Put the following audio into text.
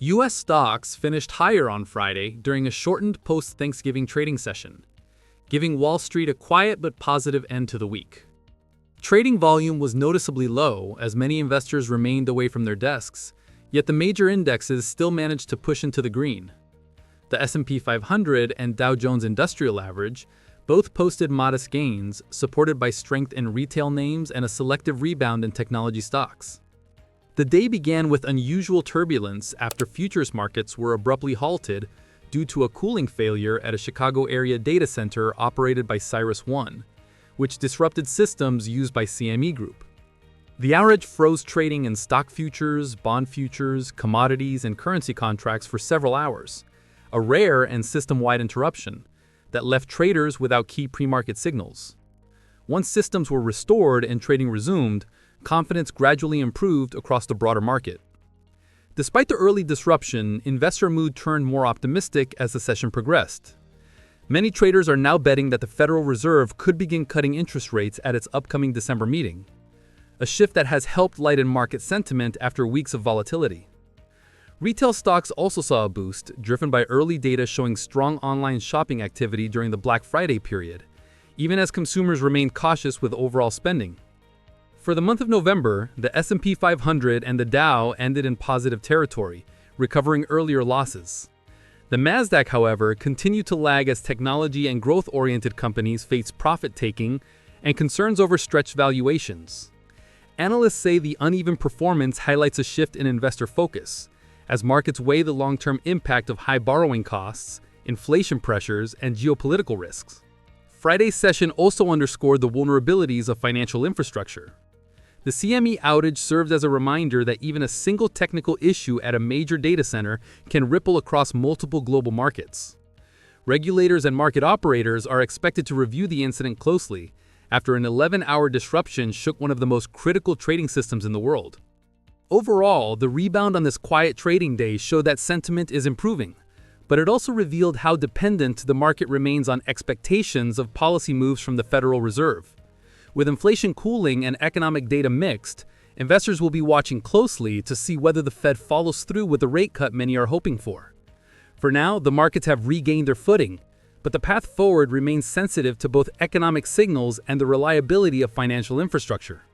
U.S. stocks finished higher on Friday during a shortened post-Thanksgiving trading session, giving Wall Street a quiet but positive end to the week. Trading volume was noticeably low as many investors remained away from their desks, yet the major indexes still managed to push into the green. The S&P 500 and Dow Jones Industrial Average both posted modest gains, supported by strength in retail names and a selective rebound in technology stocks. The day began with unusual turbulence after futures markets were abruptly halted due to a cooling failure at a Chicago area data center operated by CyrusOne, which disrupted systems used by CME Group. The outage froze trading in stock futures, bond futures, commodities, and currency contracts for several hours, a rare and system-wide interruption that left traders without key pre-market signals. Once systems were restored and trading resumed, confidence gradually improved across the broader market. Despite the early disruption, investor mood turned more optimistic as the session progressed. Many traders are now betting that the Federal Reserve could begin cutting interest rates at its upcoming December meeting, a shift that has helped lighten market sentiment after weeks of volatility. Retail stocks also saw a boost, driven by early data showing strong online shopping activity during the Black Friday period, even as consumers remained cautious with overall spending. For the month of November, the S&P 500 and the Dow ended in positive territory, recovering earlier losses. The Nasdaq, however, continued to lag as technology and growth-oriented companies faced profit-taking and concerns over stretched valuations. Analysts say the uneven performance highlights a shift in investor focus, as markets weigh the long-term impact of high borrowing costs, inflation pressures, and geopolitical risks. Friday's session also underscored the vulnerabilities of financial infrastructure. The CME outage served as a reminder that even a single technical issue at a major data center can ripple across multiple global markets. Regulators and market operators are expected to review the incident closely after an 11-hour disruption shook one of the most critical trading systems in the world. Overall, the rebound on this quiet trading day showed that sentiment is improving, but it also revealed how dependent the market remains on expectations of policy moves from the Federal Reserve. With inflation cooling and economic data mixed, investors will be watching closely to see whether the Fed follows through with the rate cut many are hoping for. For now, the markets have regained their footing, but the path forward remains sensitive to both economic signals and the reliability of financial infrastructure.